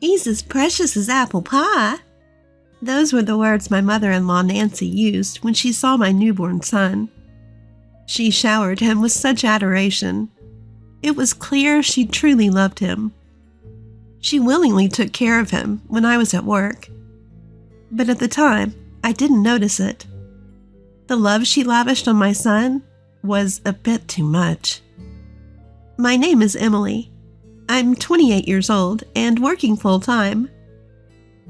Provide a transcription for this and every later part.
He's as precious as apple pie. Those were the words my mother-in-law Nancy used when she saw my newborn son. She showered him with such adoration. It was clear she truly loved him. She willingly took care of him when I was at work. But at the time, I didn't notice it. The love she lavished on my son was a bit too much. My name is Emily. I'm 28 years old and working full-time.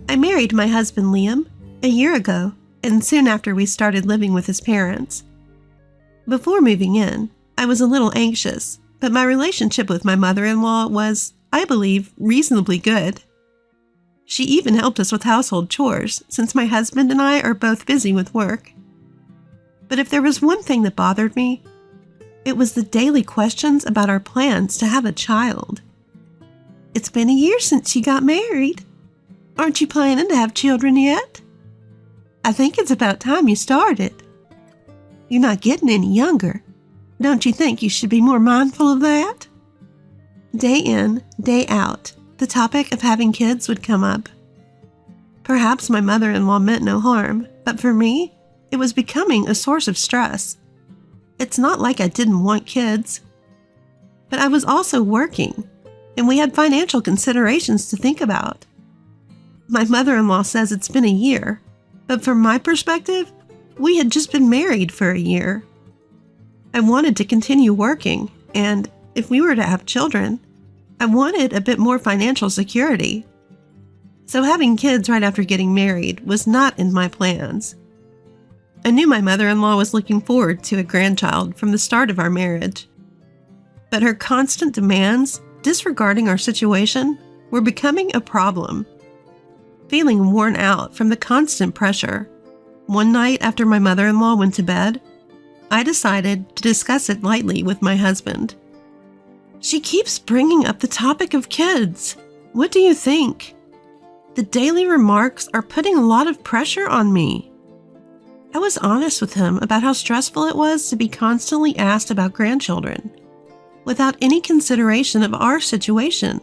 I married my husband Liam a year ago, and soon after we started living with his parents. Before moving in, I was a little anxious, but my relationship with my mother-in-law was, I believe, reasonably good. She even helped us with household chores, since my husband and I are both busy with work. But if there was one thing that bothered me, it was the daily questions about our plans to have a child. It's been a year since you got married. Aren't you planning to have children yet? I think it's about time you started. You're not getting any younger. Don't you think you should be more mindful of that? Day in, day out, the topic of having kids would come up. Perhaps my mother-in-law meant no harm, but for me, it was becoming a source of stress. It's not like I didn't want kids. But I was also working, and we had financial considerations to think about. My mother-in-law says it's been a year, but from my perspective, we had just been married for a year. I wanted to continue working, and if we were to have children, I wanted a bit more financial security. So having kids right after getting married was not in my plans. I knew my mother-in-law was looking forward to a grandchild from the start of our marriage. But her constant demands, disregarding our situation, were becoming a problem. Feeling worn out from the constant pressure, one night after my mother-in-law went to bed, I decided to discuss it lightly with my husband. She keeps bringing up the topic of kids. What do you think? The daily remarks are putting a lot of pressure on me. I was honest with him about how stressful it was to be constantly asked about grandchildren, without any consideration of our situation.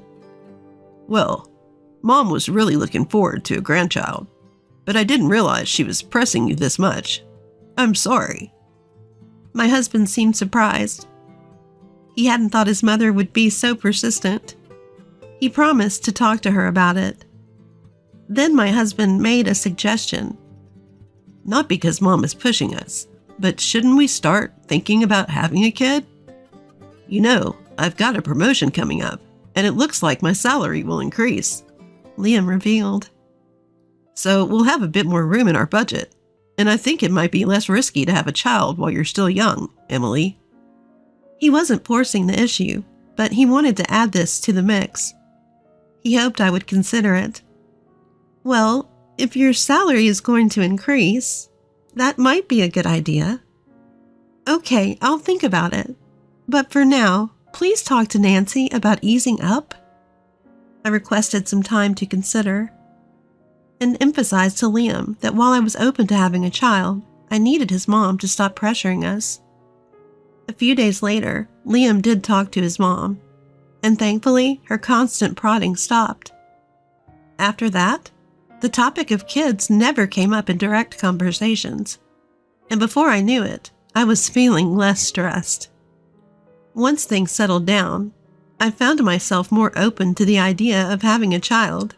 Well, Mom was really looking forward to a grandchild, but I didn't realize she was pressing you this much. I'm sorry. My husband seemed surprised. He hadn't thought his mother would be so persistent. He promised to talk to her about it. Then my husband made a suggestion. Not because Mom is pushing us, but shouldn't we start thinking about having a kid? You know, I've got a promotion coming up, and it looks like my salary will increase, Liam revealed. So we'll have a bit more room in our budget, and I think it might be less risky to have a child while you're still young, Emily. He wasn't forcing the issue, but he wanted to add this to the mix. He hoped I would consider it. Well, if your salary is going to increase, that might be a good idea. Okay, I'll think about it. But for now, please talk to Nancy about easing up. I requested some time to consider, and emphasized to Liam that while I was open to having a child, I needed his mom to stop pressuring us. A few days later, Liam did talk to his mom, and thankfully, her constant prodding stopped. After that, the topic of kids never came up in direct conversations, and before I knew it, I was feeling less stressed. Once things settled down, I found myself more open to the idea of having a child.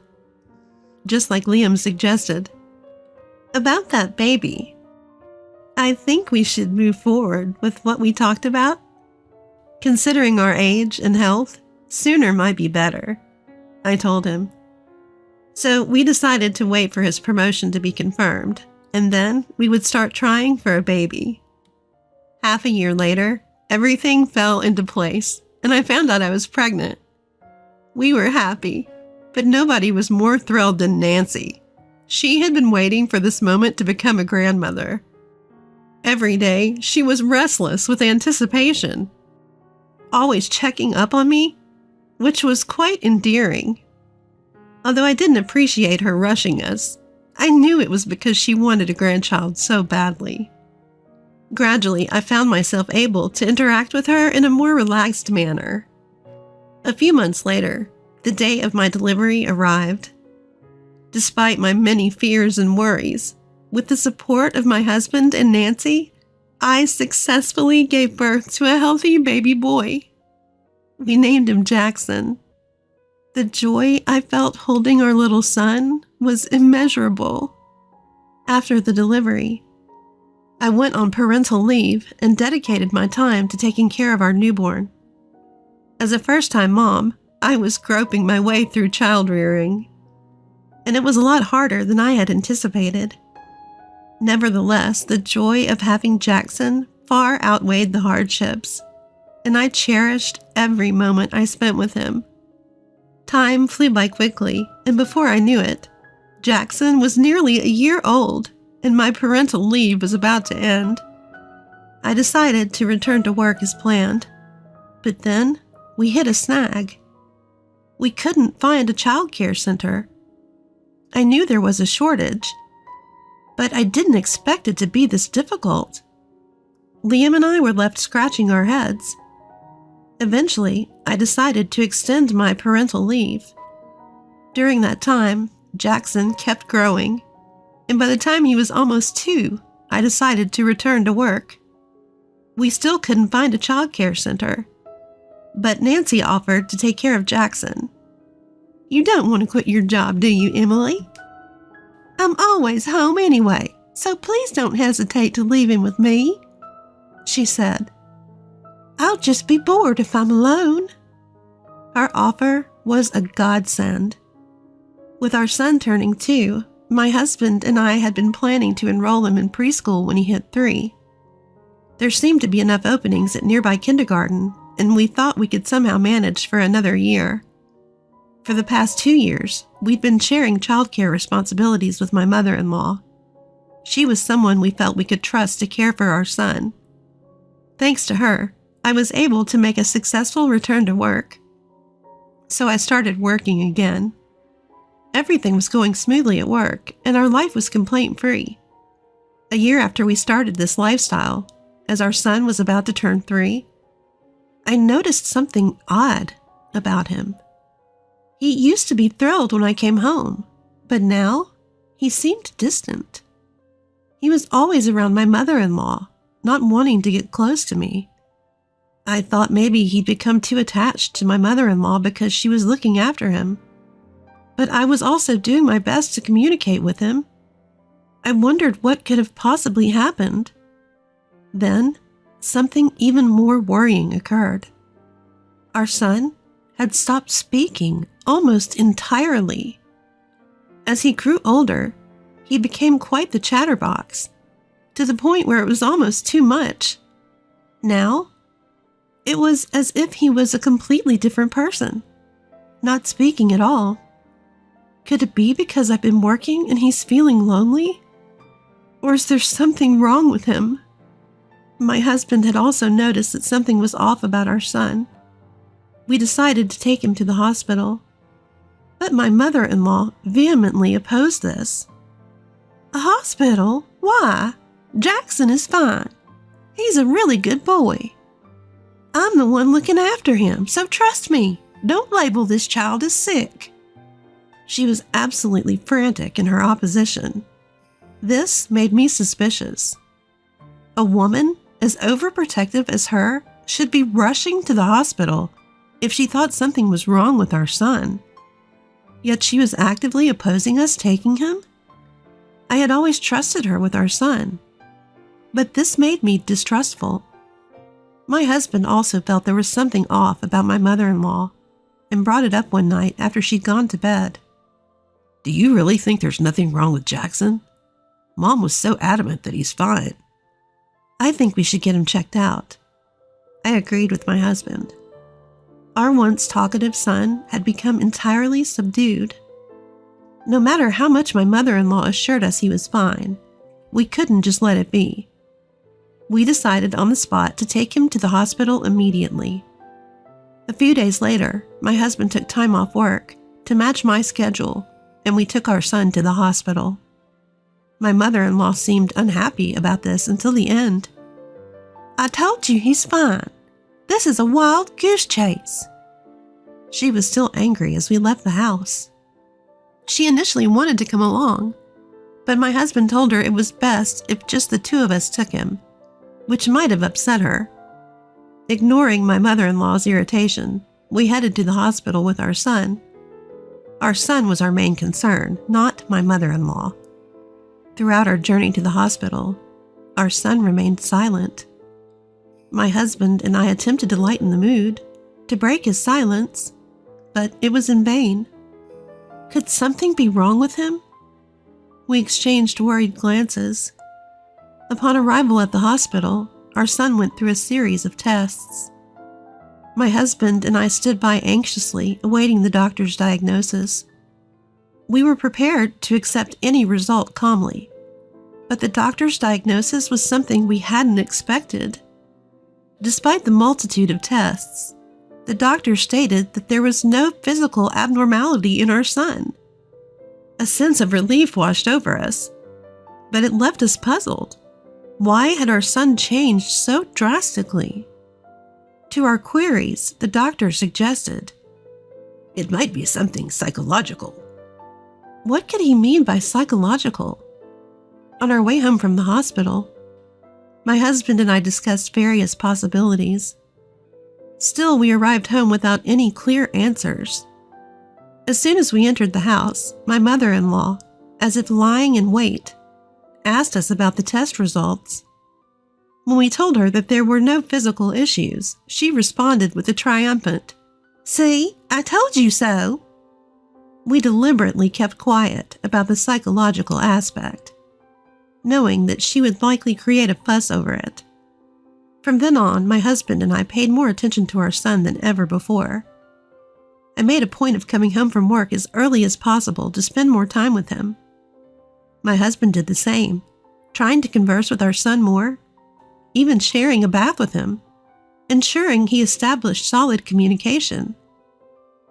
Just like Liam suggested. About that baby, I think we should move forward with what we talked about. Considering our age and health, sooner might be better, I told him. So we decided to wait for his promotion to be confirmed, and then we would start trying for a baby. Half a year later, everything fell into place, and I found out I was pregnant. We were happy, but nobody was more thrilled than Nancy. She had been waiting for this moment to become a grandmother. Every day, she was restless with anticipation, always checking up on me, which was quite endearing. Although I didn't appreciate her rushing us, I knew it was because she wanted a grandchild so badly. Gradually, I found myself able to interact with her in a more relaxed manner. A few months later, The day of my delivery arrived. Despite my many fears and worries, with the support of my husband and Nancy, I successfully gave birth to a healthy baby boy. We named him Jackson. The joy I felt holding our little son was immeasurable. After the delivery, I went on parental leave and dedicated my time to taking care of our newborn. As a first-time mom, I was groping my way through child rearing, and it was a lot harder than I had anticipated. Nevertheless, the joy of having Jackson far outweighed the hardships, and I cherished every moment I spent with him. Time flew by quickly, and before I knew it, Jackson was nearly a year old, and my parental leave was about to end. I decided to return to work as planned, but then we hit a snag. We couldn't find a childcare center. I knew there was a shortage, but I didn't expect it to be this difficult. Liam and I were left scratching our heads. Eventually, I decided to extend my parental leave. During that time, Jackson kept growing, and by the time he was almost 2, I decided to return to work. We still couldn't find a childcare center, but Nancy offered to take care of Jackson. "You don't want to quit your job, do you, Emily? I'm always home anyway, so please don't hesitate to leave him with me," she said. "I'll just be bored if I'm alone." Her offer was a godsend. With our son turning 2, my husband and I had been planning to enroll him in preschool when he hit 3. There seemed to be enough openings at nearby kindergarten, and we thought we could somehow manage for another year. For the past 2 years, we'd been sharing childcare responsibilities with my mother-in-law. She was someone we felt we could trust to care for our son. Thanks to her, I was able to make a successful return to work. So I started working again. Everything was going smoothly at work, and our life was complaint-free. A year after we started this lifestyle, as our son was about to turn 3, I noticed something odd about him. He used to be thrilled when I came home, but now he seemed distant. He was always around my mother-in-law, not wanting to get close to me. I thought maybe he'd become too attached to my mother-in-law because she was looking after him. But I was also doing my best to communicate with him. I wondered what could have possibly happened. Then, something even more worrying occurred. Our son had stopped speaking almost entirely. As he grew older, he became quite the chatterbox, to the point where it was almost too much. Now, it was as if he was a completely different person, not speaking at all. Could it be because I've been working and he's feeling lonely? Or is there something wrong with him? My husband had also noticed that something was off about our son. We decided to take him to the hospital, but my mother-in-law vehemently opposed this. "A hospital? Why? Jackson is fine. He's a really good boy. I'm the one looking after him, so trust me, don't label this child as sick." She was absolutely frantic in her opposition. This made me suspicious. A woman as overprotective as her should be rushing to the hospital if she thought something was wrong with our son. Yet she was actively opposing us taking him? I had always trusted her with our son, but this made me distrustful. My husband also felt there was something off about my mother-in-law and brought it up one night after she'd gone to bed. "Do you really think there's nothing wrong with Jackson? Mom was so adamant that he's fine." "I think we should get him checked out." I agreed with my husband. Our once talkative son had become entirely subdued. No matter how much my mother-in-law assured us he was fine, we couldn't just let it be. We decided on the spot to take him to the hospital immediately. A few days later, my husband took time off work to match my schedule, and we took our son to the hospital. My mother-in-law seemed unhappy about this until the end. "I told you he's fine. This is a wild goose chase." She was still angry as we left the house. She initially wanted to come along, but my husband told her it was best if just the two of us took him, which might have upset her. Ignoring my mother-in-law's irritation, we headed to the hospital with our son. Our son was our main concern, not my mother-in-law. Throughout our journey to the hospital, our son remained silent. My husband and I attempted to lighten the mood, to break his silence, but it was in vain. Could something be wrong with him? We exchanged worried glances. Upon arrival at the hospital, our son went through a series of tests. My husband and I stood by anxiously, awaiting the doctor's diagnosis. We were prepared to accept any result calmly, but the doctor's diagnosis was something we hadn't expected. Despite the multitude of tests, the doctor stated that there was no physical abnormality in our son. A sense of relief washed over us, but it left us puzzled. Why had our son changed so drastically? To our queries, the doctor suggested, "It might be something psychological." What could he mean by psychological? On our way home from the hospital, my husband and I discussed various possibilities. Still, we arrived home without any clear answers. As soon as we entered the house, my mother-in-law, as if lying in wait, asked us about the test results. When we told her that there were no physical issues, she responded with a triumphant, "See, I told you so." We deliberately kept quiet about the psychological aspect, knowing that she would likely create a fuss over it. From then on, my husband and I paid more attention to our son than ever before. I made a point of coming home from work as early as possible to spend more time with him. My husband did the same, trying to converse with our son more, even sharing a bath with him, ensuring he established solid communication.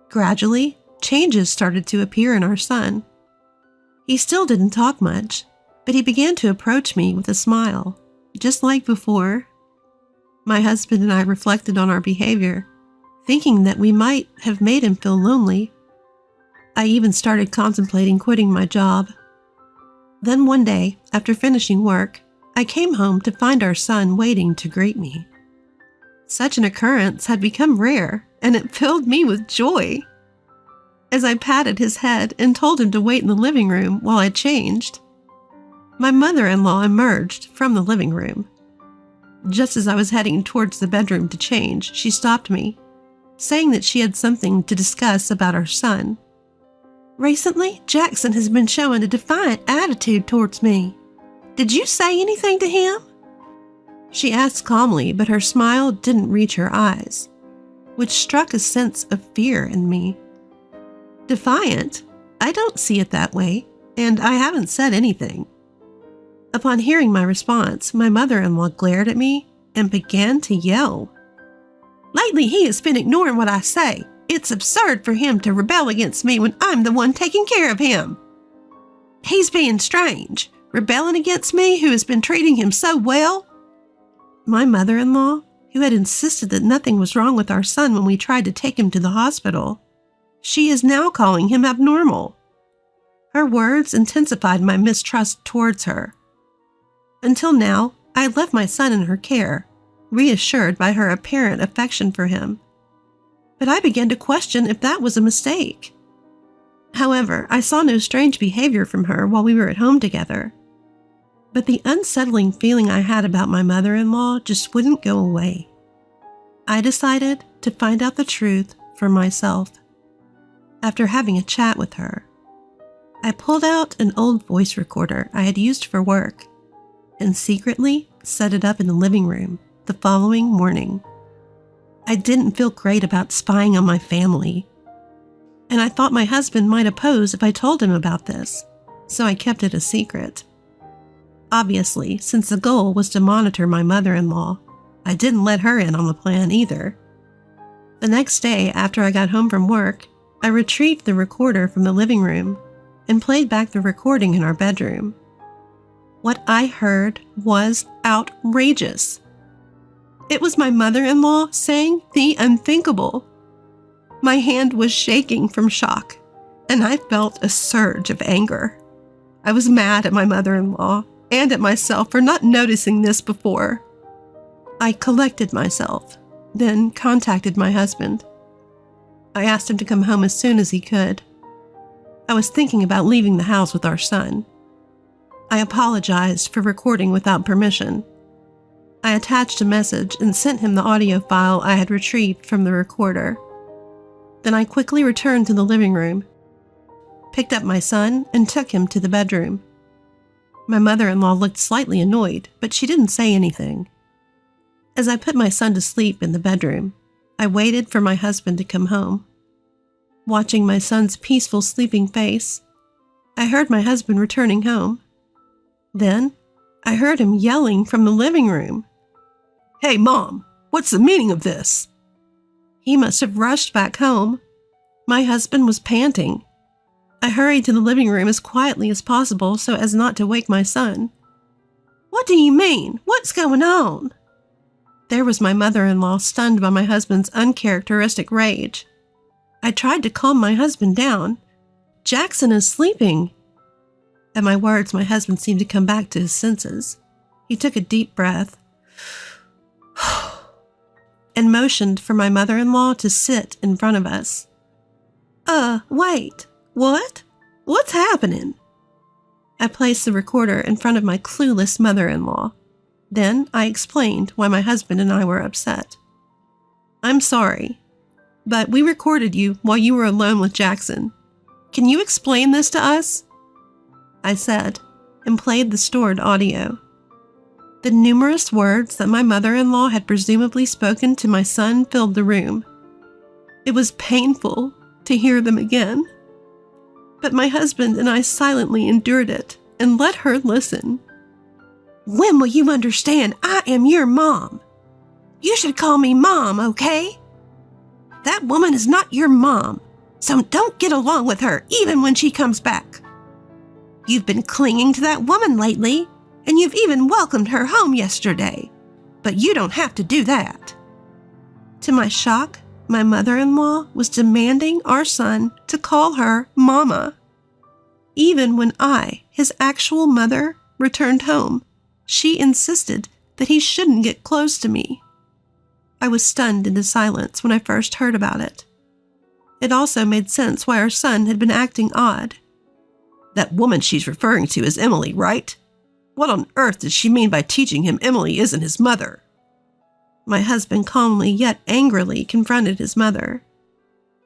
Gradually, changes started to appear in our son. He still didn't talk much, but he began to approach me with a smile, just like before. My husband and I reflected on our behavior, thinking that we might have made him feel lonely. I even started contemplating quitting my job. Then one day, after finishing work, I came home to find our son waiting to greet me. Such an occurrence had become rare, and it filled me with joy. As I patted his head and told him to wait in the living room while I changed, my mother-in-law emerged from the living room. Just as I was heading towards the bedroom to change, she stopped me, saying that she had something to discuss about our son. "Recently, Jackson has been showing a defiant attitude towards me. Did you say anything to him?" She asked calmly, but her smile didn't reach her eyes, which struck a sense of fear in me. Defiant? I don't see it that way, and I haven't said anything. Upon hearing my response, my mother-in-law glared at me and began to yell. "Lately, he has been ignoring what I say. It's absurd for him to rebel against me when I'm the one taking care of him. He's being strange, rebelling against me who has been treating him so well." My mother-in-law, who had insisted that nothing was wrong with our son when we tried to take him to the hospital, she is now calling him abnormal. Her words intensified my mistrust towards her. Until now, I had left my son in her care, reassured by her apparent affection for him. But I began to question if that was a mistake. However, I saw no strange behavior from her while we were at home together. But the unsettling feeling I had about my mother-in-law just wouldn't go away. I decided to find out the truth for myself. After having a chat with her, I pulled out an old voice recorder I had used for work and secretly set it up in the living room the following morning. I didn't feel great about spying on my family, and I thought my husband might oppose if I told him about this, so I kept it a secret. Obviously, since the goal was to monitor my mother-in-law, I didn't let her in on the plan either. The next day, after I got home from work, I retrieved the recorder from the living room and played back the recording in our bedroom. What I heard was outrageous. It was my mother-in-law saying the unthinkable. My hand was shaking from shock, and I felt a surge of anger. I was mad at my mother-in-law and at myself for not noticing this before. I collected myself, then contacted my husband. I asked him to come home as soon as he could. I was thinking about leaving the house with our son. I apologized for recording without permission. I attached a message and sent him the audio file I had retrieved from the recorder. Then I quickly returned to the living room, picked up my son, and took him to the bedroom. My mother-in-law looked slightly annoyed, but she didn't say anything. As I put my son to sleep in the bedroom, I waited for my husband to come home. Watching my son's peaceful sleeping face, I heard my husband returning home. Then, I heard him yelling from the living room. "Hey, Mom, what's the meaning of this?" He must have rushed back home. My husband was panting. I hurried to the living room as quietly as possible so as not to wake my son. "What do you mean? What's going on?" There was my mother-in-law, stunned by my husband's uncharacteristic rage. I tried to calm my husband down. "Jackson is sleeping." At my words, my husband seemed to come back to his senses. He took a deep breath and motioned for my mother-in-law to sit in front of us. Wait, what? What's happening?" I placed the recorder in front of my clueless mother-in-law. Then I explained why my husband and I were upset. "I'm sorry, but we recorded you while you were alone with Jackson. Can you explain this to us?" I said, and played the stored audio. The numerous words that my mother-in-law had presumably spoken to my son filled the room. It was painful to hear them again. But my husband and I silently endured it and let her listen. "When will you understand I am your mom? You should call me Mom, okay? That woman is not your mom, so don't get along with her even when she comes back. You've been clinging to that woman lately, and you've even welcomed her home yesterday, but you don't have to do that." To my shock, my mother-in-law was demanding our son to call her Mama. Even when I, his actual mother, returned home, she insisted that he shouldn't get close to me. I was stunned into silence when I first heard about it. It also made sense why our son had been acting odd. "That woman she's referring to is Emily, right? What on earth does she mean by teaching him Emily isn't his mother?" My husband calmly yet angrily confronted his mother.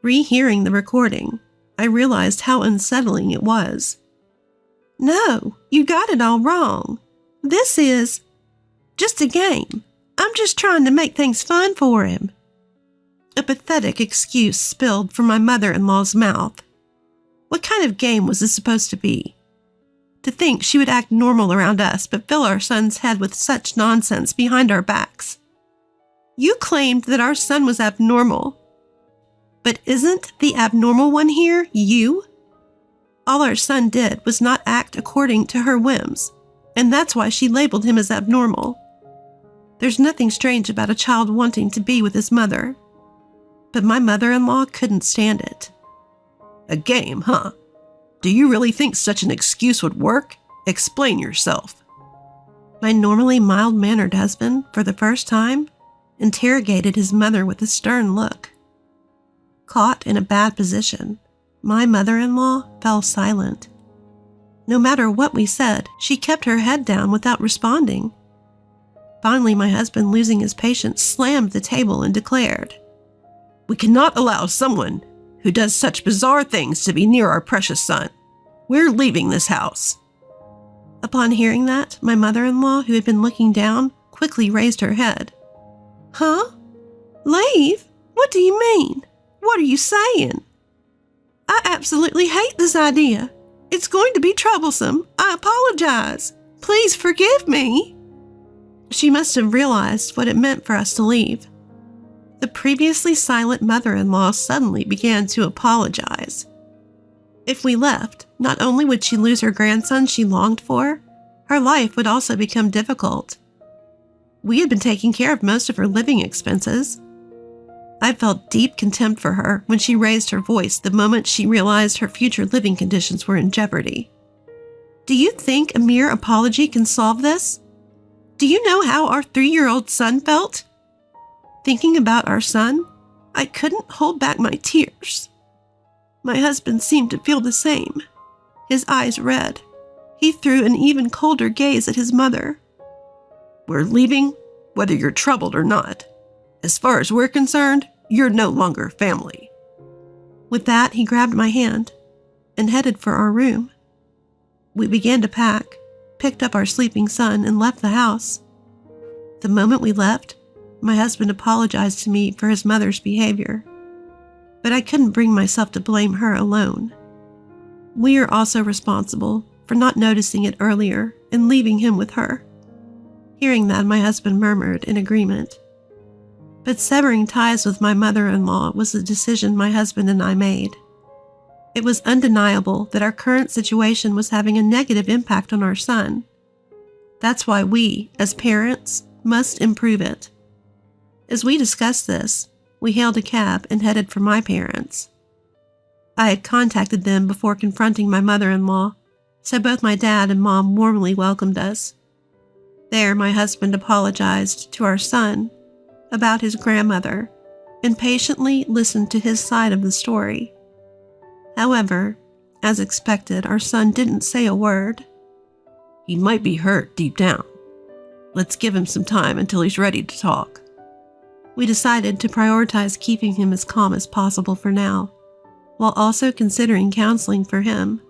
Rehearing the recording, I realized how unsettling it was. "No, you got it all wrong. This is just a game. I'm just trying to make things fun for him." A pathetic excuse spilled from my mother-in-law's mouth. What kind of game was this supposed to be? To think she would act normal around us but fill our son's head with such nonsense behind our backs. You claimed that our son was abnormal. But isn't the abnormal one here you? All our son did was not act according to her whims, and that's why she labeled him as abnormal. There's nothing strange about a child wanting to be with his mother. But my mother-in-law couldn't stand it. "A game, huh? Do you really think such an excuse would work? Explain yourself." My normally mild-mannered husband, for the first time, interrogated his mother with a stern look. Caught in a bad position, my mother-in-law fell silent. No matter what we said, she kept her head down without responding. Finally, my husband, losing his patience, slammed the table and declared, "We cannot allow someone who does such bizarre things to be near our precious son. We're leaving this house." Upon hearing that, my mother-in-law, who had been looking down, quickly raised her head. "Huh? Leave? What do you mean? What are you saying? I absolutely hate this idea. It's going to be troublesome. I apologize. Please forgive me." She must have realized what it meant for us to leave. The previously silent mother-in-law suddenly began to apologize. If we left, not only would she lose her grandson she longed for, her life would also become difficult. We had been taking care of most of her living expenses. I felt deep contempt for her when she raised her voice the moment she realized her future living conditions were in jeopardy. Do you think a mere apology can solve this? Do you know how our 3-year-old son felt? Thinking about our son, I couldn't hold back my tears. My husband seemed to feel the same. His eyes red. He threw an even colder gaze at his mother. We're leaving, whether you're troubled or not. As far as we're concerned, you're no longer family. With that, he grabbed my hand and headed for our room. We began to pack, picked up our sleeping son, and left the house. The moment we left, my husband apologized to me for his mother's behavior, but I couldn't bring myself to blame her alone. We are also responsible for not noticing it earlier and leaving him with her. Hearing that, my husband murmured in agreement. But severing ties with my mother-in-law was a decision my husband and I made. It was undeniable that our current situation was having a negative impact on our son. That's why we, as parents, must improve it. As we discussed this, we hailed a cab and headed for my parents. I had contacted them before confronting my mother-in-law, so both my dad and mom warmly welcomed us. There, my husband apologized to our son about his grandmother and patiently listened to his side of the story. However, as expected, our son didn't say a word. He might be hurt deep down. Let's give him some time until he's ready to talk. We decided to prioritize keeping him as calm as possible for now, while also considering counseling for him.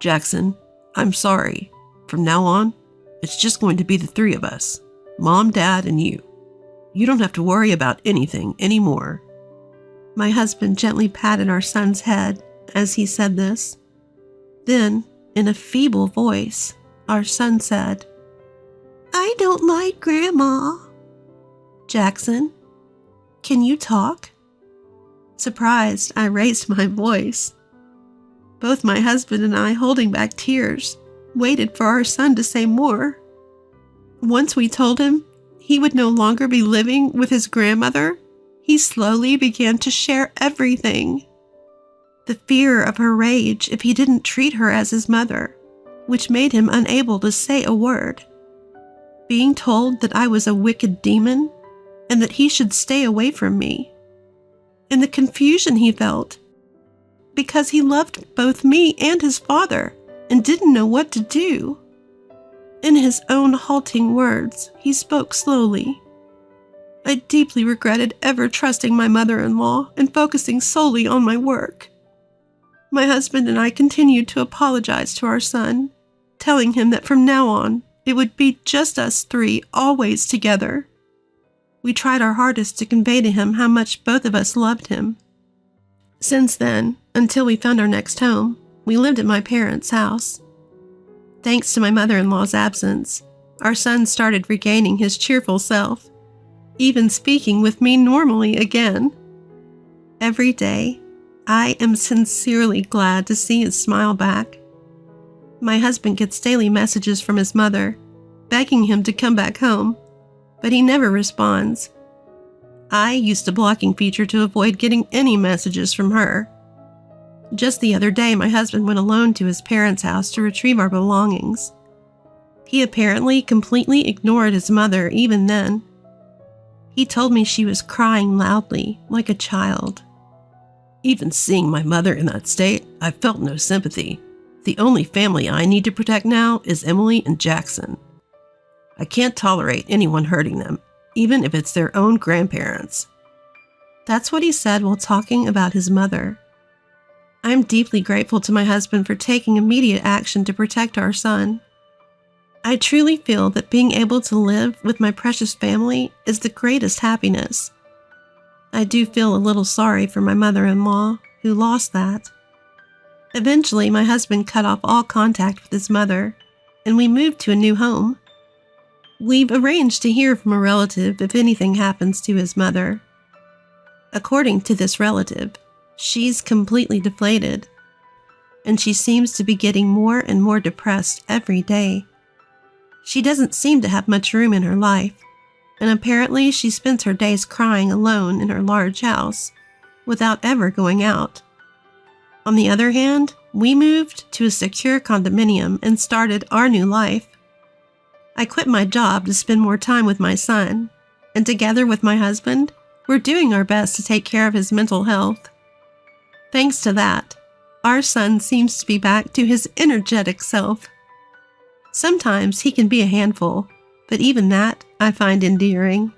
Jackson, I'm sorry. From now on, it's just going to be the 3 of us. Mom, Dad, and you. You don't have to worry about anything anymore. My husband gently patted our son's head as he said this. Then, in a feeble voice, our son said, "I don't like Grandma." "Jackson, can you talk?" Surprised, I raised my voice. Both my husband and I, holding back tears, waited for our son to say more. Once we told him he would no longer be living with his grandmother, he slowly began to share everything. The fear of her rage if he didn't treat her as his mother, which made him unable to say a word. Being told that I was a wicked demon and that he should stay away from me. And the confusion he felt because he loved both me and his father and didn't know what to do. In his own halting words, he spoke slowly. I deeply regretted ever trusting my mother-in-law and focusing solely on my work. My husband and I continued to apologize to our son, telling him that from now on, it would be just us 3 always together. We tried our hardest to convey to him how much both of us loved him. Since then, until we found our next home, we lived at my parents' house. Thanks to my mother-in-law's absence, our son started regaining his cheerful self, even speaking with me normally again. Every day, I am sincerely glad to see his smile back. My husband gets daily messages from his mother, begging him to come back home, but he never responds. I used a blocking feature to avoid getting any messages from her. Just the other day, my husband went alone to his parents' house to retrieve our belongings. He apparently completely ignored his mother even then. He told me she was crying loudly, like a child. Even seeing my mother in that state, I felt no sympathy. The only family I need to protect now is Emily and Jackson. I can't tolerate anyone hurting them, even if it's their own grandparents. That's what he said while talking about his mother. I'm deeply grateful to my husband for taking immediate action to protect our son. I truly feel that being able to live with my precious family is the greatest happiness. I do feel a little sorry for my mother-in-law, who lost that. Eventually, my husband cut off all contact with his mother, and we moved to a new home. We've arranged to hear from a relative if anything happens to his mother. According to this relative, she's completely deflated, and she seems to be getting more and more depressed every day. She doesn't seem to have much room in her life. and apparently she spends her days crying alone in her large house, without ever going out. On the other hand, we moved to a secure condominium and started our new life. I quit my job to spend more time with my son, and together with my husband, we're doing our best to take care of his mental health. Thanks to that, our son seems to be back to his energetic self. Sometimes he can be a handful, but even that I find endearing.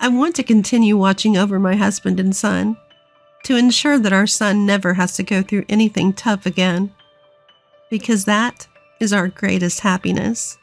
I want to continue watching over my husband and son, to ensure that our son never has to go through anything tough again, because that is our greatest happiness.